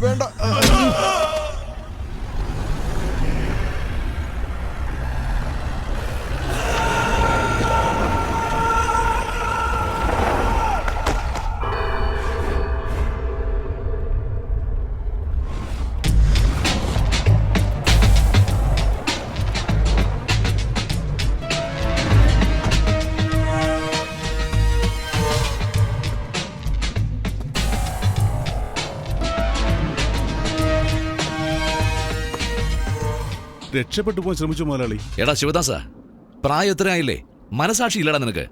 വേണ്ട. രക്ഷപ്പെട്ടു പോകാൻ ശ്രമിച്ചു മുതലാളി. എടാ ശിവദാസ, പ്രായം എത്രയായില്ലേ? മനസാക്ഷി ഇല്ലടാ നിനക്ക്?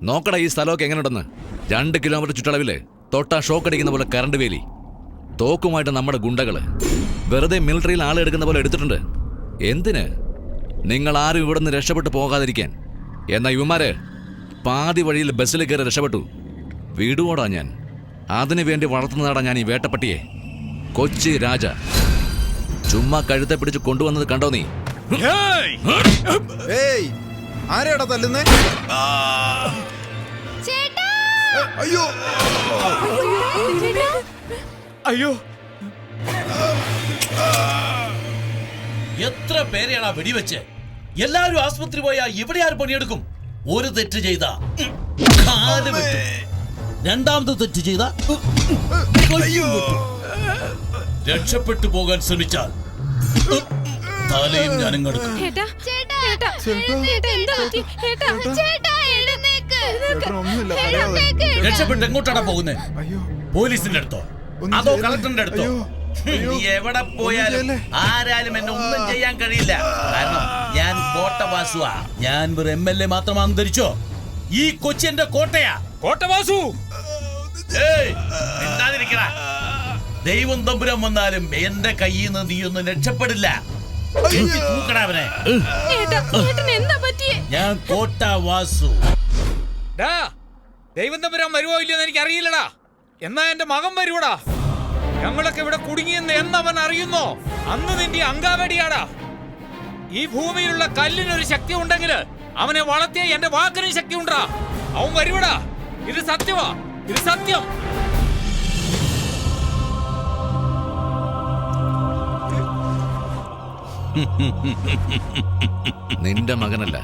നോക്കടാ ഈ സ്ഥലമൊക്കെ എങ്ങനെയുണ്ടെന്ന്. 2 കിലോമീറ്റർ ചുറ്റളവില് തൊട്ടാ ഷോക്ക് അടിക്കുന്ന പോലെ കറണ്ട് വേലി. തോക്കുമായിട്ട് നമ്മുടെ ഗുണ്ടകള് വെറുതെ മിലിറ്ററിയിൽ ആളെടുക്കുന്ന പോലെ എടുത്തിട്ടുണ്ട്. എന്തിന്? നിങ്ങൾ ആരും ഇവിടെ നിന്ന് രക്ഷപ്പെട്ടു പോകാതിരിക്കാൻ. എന്നാ ഇവന്മാര് പാതി വഴിയിൽ ബസ്സിൽ കയറി രക്ഷപ്പെട്ടു. വിടുവോടാ ഞാൻ. അതിനു വേണ്ടി വളർത്തുന്നതാടാ ഞാൻ ഈ വേട്ടപ്പട്ടിയെ. കൊച്ചി രാജ. ചുമ്മാ കഴുത്തെ പിടിച്ച് കൊണ്ടുവന്നത് കണ്ടോ നീ? ആരെയാടാ തല്ലുന്നേ? അയ്യോ അയ്യോ, എത്ര പേരെയാണ് വെടിവെച്ച്? എല്ലാരും ആസ്പത്രി പോയാ ഇവിടെ ആര് പണിയെടുക്കും? ഒരു തെറ്റ് ചെയ്ത കാല് വെട്ടും, രണ്ടാമത്തെ തെറ്റ് ചെയ്ത രക്ഷപ്പെട്ടു പോകാൻ ശ്രമിച്ചാൽ തലയും ഞാനും കൊടുക്കും. രക്ഷപ്പെട്ട് എങ്ങോട്ടാണ് പോകുന്നേ? പോലീസിന്റെ അടുത്തോ അതോ കളക്ടറിന്റെ അടുത്തോ? എവിടെ പോയാലും ആരാലും എന്നെ ഒന്നും ചെയ്യാൻ കഴിയില്ല. കാരണം ഞാൻ കോട്ടവാസുവാ. ഞാൻ ഒരു MLA മാത്രമാണെന്ന് ധരിച്ചോ? ഈ കൊച്ചിന്റെ കോട്ടയാ കോട്ടവാസു. ദൈവം തമ്പുരാൻ വന്നാലും എന്റെ കയ്യിൽ നിന്ന് നീയൊന്നും രക്ഷപ്പെടില്ല. തൂക്കടാവനെ. ഞാൻ കോട്ടവാസു. ദൈവം തമ്പുരാൻ വരുവോ ഇല്ലെന്ന് എനിക്ക് അറിയില്ലടാ. എന്നാ എന്റെ മകൻ വരുവടാ. ഞങ്ങളൊക്കെ ഇവിടെ കുടുങ്ങിയെന്ന് എന്നവൻ അറിയുന്നോ അന്ന് നിന്റെ അങ്കാവടിയാടാ. ഈ ഭൂമിയിലുള്ള കല്ലിനൊരു ശക്തി ഉണ്ടെങ്കിൽ അവനെ വളർത്തിയ എന്റെ വാക്കിനും ശക്തി ഉണ്ടാ. അവൻ വരുവടാ. ഇത് സത്യമാ, ഇത് സത്യം. നിന്റെ മകനല്ല,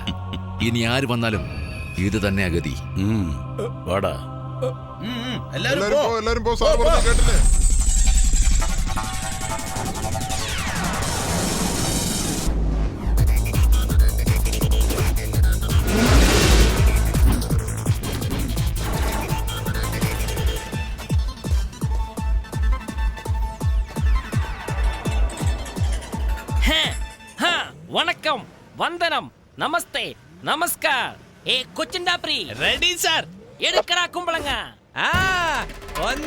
ഇനി ആര് വന്നാലും ഇത് തന്നെ ഗതി. വാടാ. എല്ലാരും പോ. സാർ പറഞ്ഞു കേട്ടില്ലേ? വണക്കം, വന്ദനം, നമസ്തേ, നമസ്കാർ. ഏ കൊച്ചിൻഡാപ്രി റെഡി സാർ. എടുക്കടാ കുമ്പളങ്ങ. 1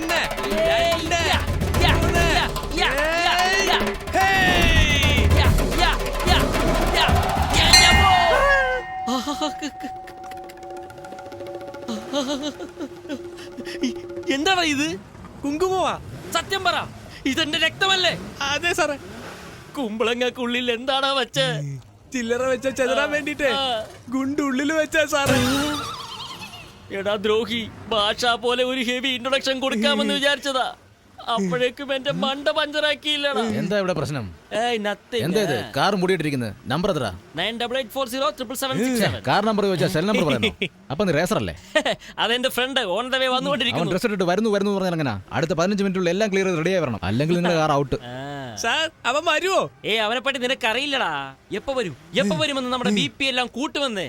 എന്താണ് ഇത്? കുങ്കുമവാ? സത്യം പറ, ഇതെന്റെ രക്തമല്ലേ? അതെ സാറേ. കുമ്പളങ്ങക്കുള്ളിൽ എന്താടാ വെച്ച്? ചില്ലറ വെച്ച ചെതറാൻ വേണ്ടിട്ട് ഗുണ്ടുള്ളിൽ വെച്ചാ സാറേ. എടാ ദ്രോഹി, ഭാഷ പോലെ ഒരു ഹെവി ഇൻട്രൊഡക്ഷൻ കൊടുക്കാമെന്ന് വിചാരിച്ചതാ. അപ്പോഴേക്കും എന്റെ മണ്ട പഞ്ചറാക്കിയില്ലടാ. എന്താ ഇവിടെ പ്രശ്നം? nothing. എന്താ ഇത്? കാർ മൂടിയിട്ടിരിക്കുന്നത്? നമ്പർ എത്ര? 9884077767. കാർ നമ്പർ ചോദിച്ചാൽ സെൽ നമ്പർ പറയണോ? അപ്പൊ നീ റേസർ അല്ലേ? അതെന്റെ ഫ്രണ്ട് ഓൺ ദ വേ അവൻ വന്നുകൊണ്ടിരിക്കുന്നു. ഡ്രസ് ഇട്ടിട്ട് വരുന്നു പറഞ്ഞാൽ എങ്ങനെ? അടുത്ത 15 മിനിറ്റുള്ള എല്ലാം ക്ലിയർ റെഡി ആയി വരണം, അല്ലെങ്കിൽ നിങ്ങളുടെ കാർ ഔട്ട്. സാർ അവൻ വരുവോ? അവനെ പറ്റി നിനക്ക് അറിയില്ലടാ. എപ്പോ വരുമെന്ന് നമ്മുടെ BP എല്ലാം കൂട്ടുവന്നേ.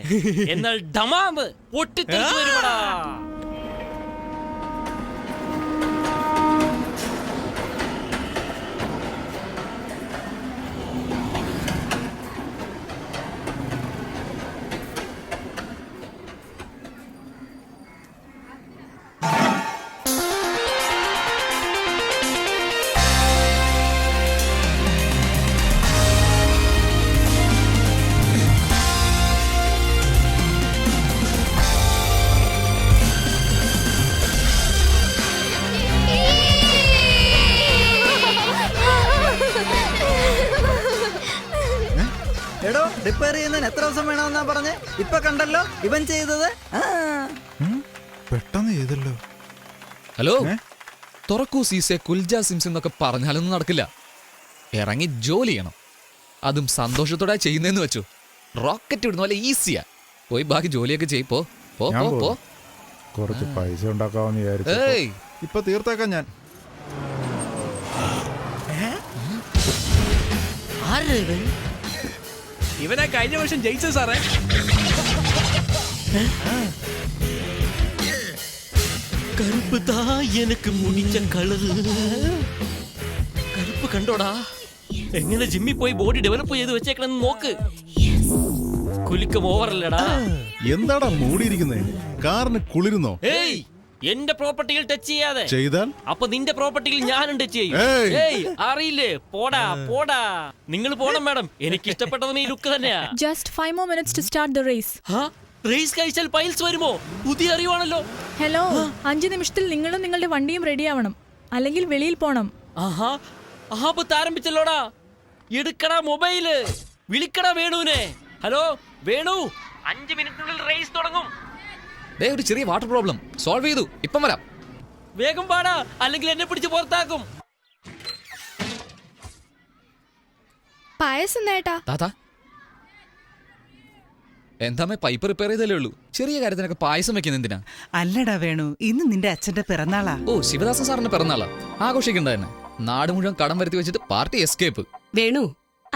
എന്നാൽ ഡമാമ്പ് പൊട്ടിത്തെറിച്ചു വരുമടാ. എടോ, റിപ്പയർ ചെയ്യുന്നതിന് എത്ര ദിവസം വേണമെന്നാ പറഞ്ഞേ? ഇപ്പൊ കണ്ടല്ലോ ഇവൻ ചെയ്തത്. പെട്ടെന്ന് ചെയ്തല്ലോ. ഹലോ, തുറക്കൂ സീസെ കുൽജ സിംസ് എന്നൊക്കെ പറഞ്ഞാലൊന്നും നടക്കില്ല. ഇറങ്ങി ജോലി ചെയ്യണം. അതും സന്തോഷത്തോടെ ചെയ്യുന്നതെന്ന് വെച്ചു. റോക്കറ്റ് വിടുന്ന പോലെ ഈസിയാ. പോയി ബാക്കി ജോലിയൊക്കെ ചെയ്. പോ പോ ഞാൻ പോ പോ. കുറച്ച് പൈസ ഉണ്ടാക്കാമെന്ന് വിചാരിച്ചു. ഏയ് ഇപ്പൊ തീർത്തേക്കാം ഞാൻ. ഇവനെ കഴിഞ്ഞ വർഷം ജയിച്ച സാറേ. கருப்பு தான் எனக்கு முடிச்ச കളറ്. കറുപ്പ് കണ്ടോടാ? എങ്ങനെ ജിമ്മിൽ പോയി ബോഡി ഡെവലപ്പ് ചെയ്ത് വെച്ചേക്കണെന്ന് നോക്ക്. കുലുക്കം ഓവറല്ലടാ. എന്താടാ മൂടിയിരിക്കുന്നേ? കാറിന് കുളിരുന്നോ? ഏയ് എന്റെ പ്രോപ്പർട്ടിയിൽ ടച്ച് ചെയ്യാതെ. ചെയ്താൽ അപ്പൊ നിന്റെ പ്രോപ്പർട്ടിയിൽ ഞാനും ടച്ച് ചെയ്യും. ഏയ്. ഏയ് അറിയില്ലേ? പോടാ പോടാ. നിങ്ങൾ പോണം മാഡം. എനിക്ക് ഇഷ്ടപ്പെട്ടതും ഈ ലുക്ക് തന്നെയാ. Just 5 more minutes to start the race. Race കഴിച്ചാൽ പൈൽസ് വരുമോ? പുതിയ അറിവാണല്ലോ. ഹലോ, 5 നിമിഷത്തിൽ നിങ്ങളും നിങ്ങളുടെ വണ്ടിയും റെഡി ആവണം, അല്ലെങ്കിൽ വെളിയിൽ പോണം. ആഹാ ആപത്ത് ആരംഭിച്ചല്ലോടാ. എടുക്കടാ മൊബൈല്, വിളിക്കടാ വേണുവിനെ. ഹലോ വേണു, 5 മിനിറ്റിനുള്ളിൽ റേസ് തുടങ്ങും. ഒരു ചെറിയ വാട്ടർ പ്രോബ്ലം സോൾവ് ചെയ്തു. ഇപ്പം വരാം. വേഗം പാടാ, അല്ലെങ്കിൽ എന്നെ പിടിച്ച് പുറത്താക്കും. പായസം നേട്ടാ. താത്താ എന്താമേ പൈപ്പ് റിപ്പയർ ചെയ്തല്ലേ ഉള്ളൂ. ചെറിയ കാര്യത്തിനൊക്കെ പായസം വെക്കുന്ന എന്തിനാ? അല്ലടാ വേണു, ഇന്ന് നിന്റെ അച്ഛന്റെ പിറന്നാളാ. ഓ ശിവദാസൻ സാറിന്റെ പിറന്നാളാ. ആഘോഷിക്കണ്ട തന്നെ. നാട് മുഴുവൻ കടം വരുത്തി വെച്ചിട്ട് പാർട്ടി എസ്കേപ്പ്. വേണു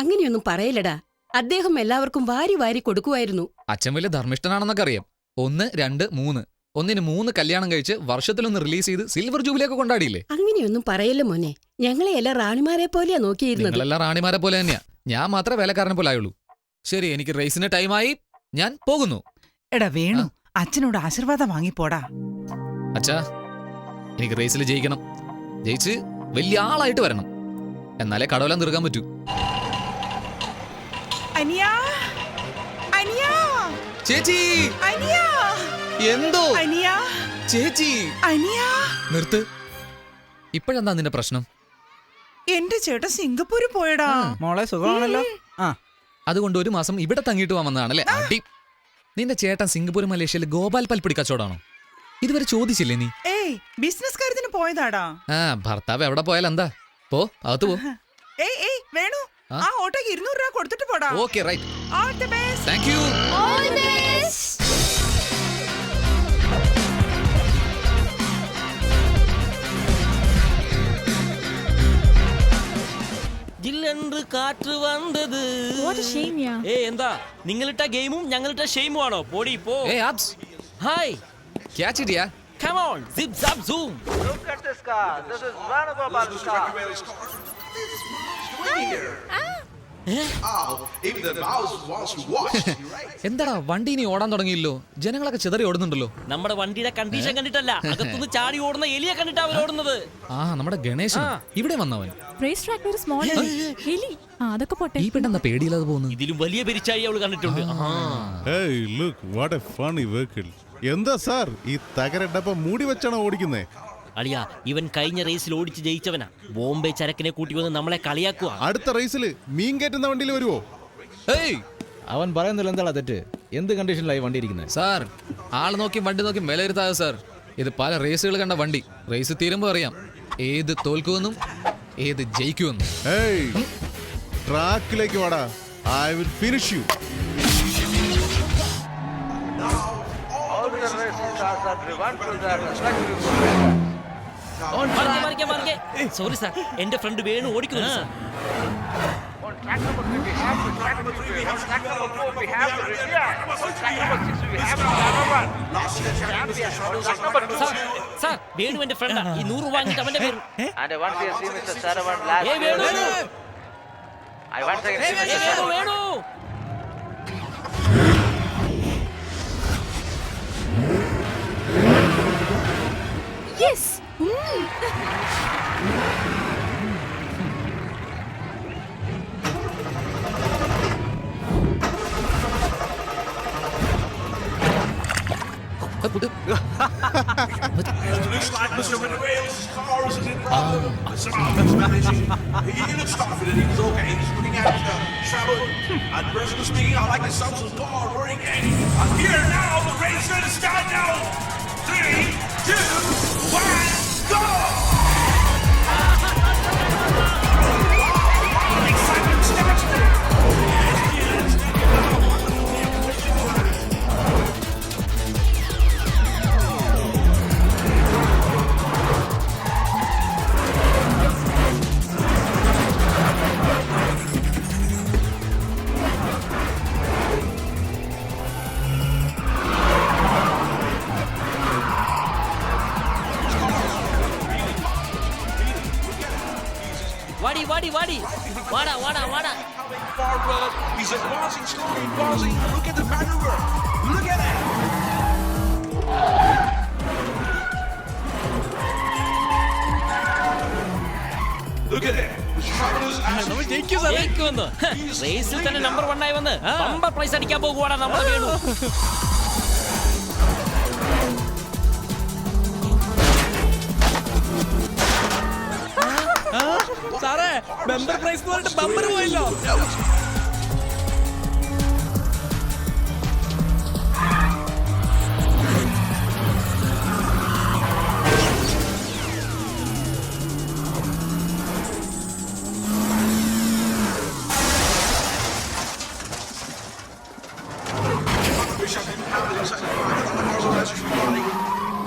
അങ്ങനെയൊന്നും പറയില്ലടാ. അദ്ദേഹം എല്ലാവർക്കും വാരി വാരി കൊടുക്കുമായിരുന്നു. അച്ഛൻ വലിയ ധർമ്മിഷ്ഠനാണെന്നൊക്കെ അറിയാം. 1, 2, 3 ഒന്നിന് 3 കല്യാണം കഴിച്ച് വർഷത്തിലൊന്ന് റിലീസ് ചെയ്ത് സിൽവർ ജൂബിലിയൊക്കെ കൊണ്ടാടിയില്ലേ? അങ്ങനെയൊന്നും പറയല്ല മോനെ. ഞങ്ങളെ എല്ലാം റാണിമാരെ പോലെയാ നോക്കിയിരുന്നത്. നിങ്ങളെല്ലാം റാണിമാരെ പോലെ തന്നെയാ. ഞാൻ മാത്രമേ വേലക്കാരനെ പോലെ ആയുള്ളൂ. ശരി, എനിക്ക് റേസിന് ടൈമായി. ഞാൻ പോകുന്നു. എടാ വേണു, അച്ഛനോട് ആശീർവാദം വാങ്ങിപ്പോടാ. അച്ഛാ, എനിക്ക് റേസിൽ ജയിക്കണം. ജയിച്ച് വലിയ ആളായിട്ട് വരണം. എന്നാലേ കടവലം തീർക്കാൻ പറ്റൂ. അനിയാ, അനിയാ, ചേച്ചി, അനിയാ, എന്തോ അനിയാ, ചേച്ചി, അനിയാ. നിർത്ത്. ഇപ്പോഴെന്താ നിന്റെ പ്രശ്നം? എന്റെ ചേട്ടൻ സിംഗപ്പൂര് പോയടാ. മോളെ സുഖമാണല്ലോ? അതുകൊണ്ട് 1 മാസം ഇവിടെ തങ്ങിയിട്ട് വന്നതാണല്ലേ? അടി. നിന്റെ ചേട്ടൻ സിംഗപ്പൂർ മലേഷ്യയിൽ ഗോപാൽ പൽപ്പിടി കച്ചവടാണോ? ഇതുവരെ ചോദിച്ചില്ലേ നീ? ഏയ് ബിസിനസ് കാര്യത്തിന് പോയതാടാ. ഭർത്താവ് എവിടെ പോയാൽ എന്താ? പോ, അകത്ത് പോ. ഏയ് വേണു, ആ ഓട്ടോക്ക് 200 രൂപ കൊടുത്തിട്ട് പോടാ. Okay right. All the best. Thank you. All the best. ജില്ലെன்று കാറ്റ് വന്നത്. What a shame, yeah. എന്താ നിങ്ങളിട്ട ഗെയിമും ഞങ്ങളിട്ട ഷെയിമും ആണോ? പോടി പോ. Abs. Hi, catch it yeah. come on, zip zap zoom. Look at this car. This is Venugobal's car. എന്താടാ വണ്ടി ഇനി ഓടാൻ തുടങ്ങിയില്ലോ? ജനങ്ങളൊക്കെ ചിതറി ഓടുന്നുണ്ടല്ലോ. നമ്മുടെ വണ്ടിയുടെ കണ്ടീഷൻ കണ്ടിട്ടല്ല, അകത്തുനിന്ന് ചാടി ഓടുന്ന എലിയെ കണ്ടിട്ടാ അവർ ഓടുന്നത്. നമ്മുടെ ഗണേശൻ ഇവിടെ വന്നവൻ. Race track very small. Heli. അതൊക്കെ പോട്ടെ. ഈ പെട്ടെന്നാ പേടിയില്ലാതെ പോകുന്നു. ഇതിലും വലിയ പെരിച്ചാഴി അവൾ കണ്ടിട്ടുണ്ട്. Hey, look, what a funny vehicle. എന്താ സാർ ഈ തകരടപ്പ മൂടി വെച്ചാണോ ഓടിക്കുന്നേ? അളിയാ, ഇവൻ കഴിഞ്ഞ റേസിൽ ഓടിച്ച് ജയിച്ചവനാ. ബോംബെ ചരക്കിനെ കൂട്ടി വന്ന് നമ്മളെ കളിയാക്കുക. അടുത്ത റേസിൽ മീൻ കയറ്റുന്ന വണ്ടിയിൽ വരുവോ? അവൻ പറയുന്നില്ല എന്താ തെറ്റ്? എന്ത് കണ്ടീഷനിലായി വണ്ടി ഇരിക്കുന്നത്? സാർ, ആൾ നോക്കി വണ്ടി നോക്കി വിലയിരുത്താതെ സാർ. ഇത് പല റേസുകൾ കണ്ട വണ്ടി. റേസ് തീരുമ്പോ അറിയാം ഏത് തോൽക്കുമെന്നും ഏത് ജയിക്കുമെന്നും. ട്രാക്കിലേക്ക് വാടാ. I will finish you. Sorry sir, എന്റെ ഫ്രണ്ട് വേണു ഓടിക്കുന്നു സാർ. സാർ, വേണു എന്റെ ഫ്രണ്ടാ. ഈ 100 വാങ്ങിട്ട് അവന്റെ പേര്. Venu Yes. Looks like Mr. Manuel's car is in problem. He looks confident. He was okay. He's putting out trouble. And personally speaking, I like the sounds of the car roaring. And here now, the race is going to start now. 3, 2, 1, go! വാടി വാടി വാടി വാടാ വാടാ വാടാ. Forward. He's advancing slowly, advancing. Look at the maneuver. Look at that. Look at it. The travelers ജയിക്കുമെന്ന്. റേസിൽ തന്നെ number 1 ആയി വന്ന് ബമ്പർ പ്രൈസ് അടിക്കാൻ പോകുവാടാ നമ്മളെ വേണു. സാറേ ബമ്പർ പ്രൈസ് പറഞ്ഞിട്ട് ബമ്പർ പോയല്ലോ.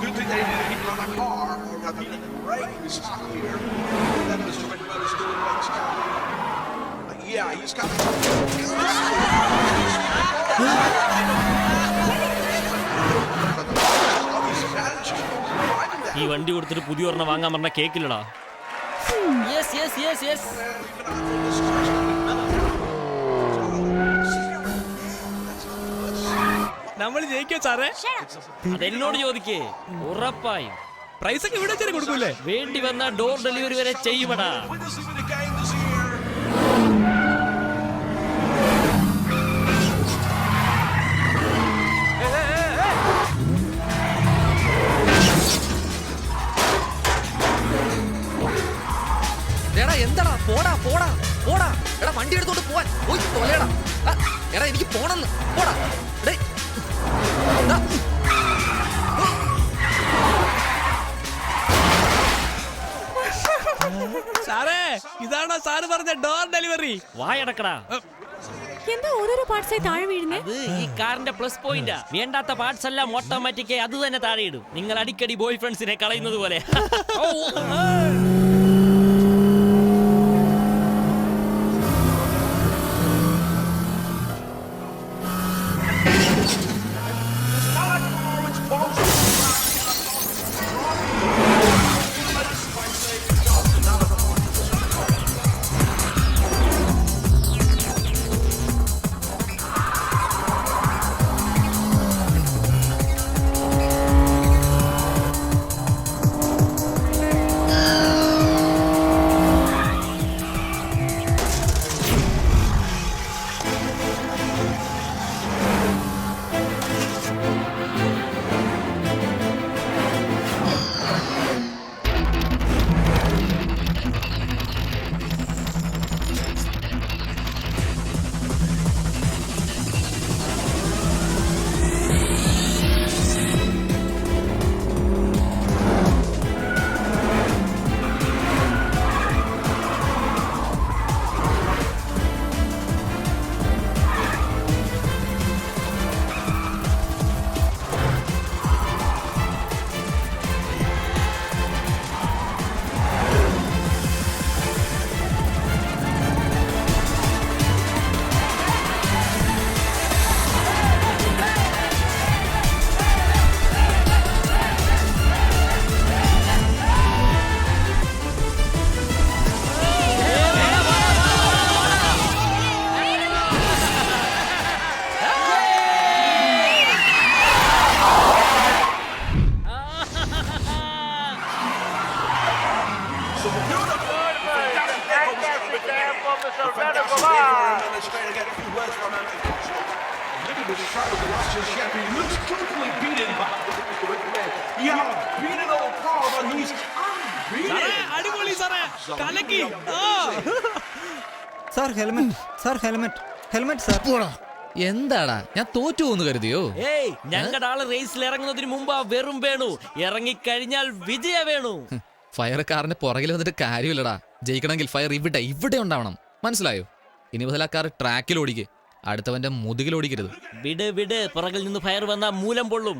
Good thing they didn't hit on a car or have been in the rain to stop here. That Mr. McMillan is doing right now. Yeah, he's got ഈ വണ്ടി കൊടുത്തിട്ട് പുതിയ ഒരെണ്ണം വാങ്ങാൻ പറഞ്ഞ കേക്കില്ലടാ. Yes yes yes yes. നമ്മൾ ജയിക്കോ സാറേ? അതെന്നോട് ചോദിക്കേ. ഉറപ്പായും പ്രൈസ് ഒക്കെ ഇവിടെ വെച്ചാൽ കൊടുക്കൂലേ? വേണ്ടി വന്ന ഡോർ ഡെലിവറി വരെ ചെയ്യുമടാ. എടാ എന്താടാ പോടാ പോടാ പോടാ. എടാ വണ്ടി എടുത്തോണ്ട് പോവാൻ പോയി തൊലയടാ. എടാ എനിക്ക് പോണെന്ന് പോടാ. ഡേയ്. ദാ. സാറേ ഇതാണോ സാറ് പറഞ്ഞ ഡോർ ഡെലിവറി? വായടക്കടാ. എന്താ ഓരോരോ പാർട്സായി താഴെ വീഴുന്നേ? അത് ഈ കാറിന്റെ പ്ലസ് പോയിന്റാ. വേണ്ടാത്ത പാർട്സ് എല്ലാം ഓട്ടോമാറ്റിക് അത് തന്നെ താഴെ ഇടും. നിങ്ങൾ അടിക്കടി ബോയ് ഫ്രണ്ട്സിനെ കളയുന്നത് പോലെ. looks totally beaten by yeah, beaten old Carl, but he's അടിപൊളി സാറേ കലക്കി. Sir helmet sir helmet helmet sir. എന്താടാ ഞാൻ തോറ്റു പോന്ന് കരുതിയോ? ഏയ് ഞങ്ങളുടെ ആള് റേസിൽ ഇറങ്ങുന്നതിന് മുമ്പ് വെറും വേണു, ഇറങ്ങിക്കഴിഞ്ഞാൽ വിജയ വേണു. ഫയർ കാറിന്റെ പുറകിൽ വന്നിട്ട് കാര്യമില്ലടാ. ജയിക്കണമെങ്കിൽ ഫയർ ഇവിടെ ഇവിടെ ഉണ്ടാവണം, മനസ്സിലായോ? ഇനി മുതൽ ആ കാർ ട്രാക്കിൽ ഓടിക്ക്, അടുത്തവന്റെ മുതുകിൽ ഓടിക്കരുത്. വിട് വിട്, പുറകിൽ നിന്ന് ഫയർ വന്നാൽ മൂലം പൊള്ളും.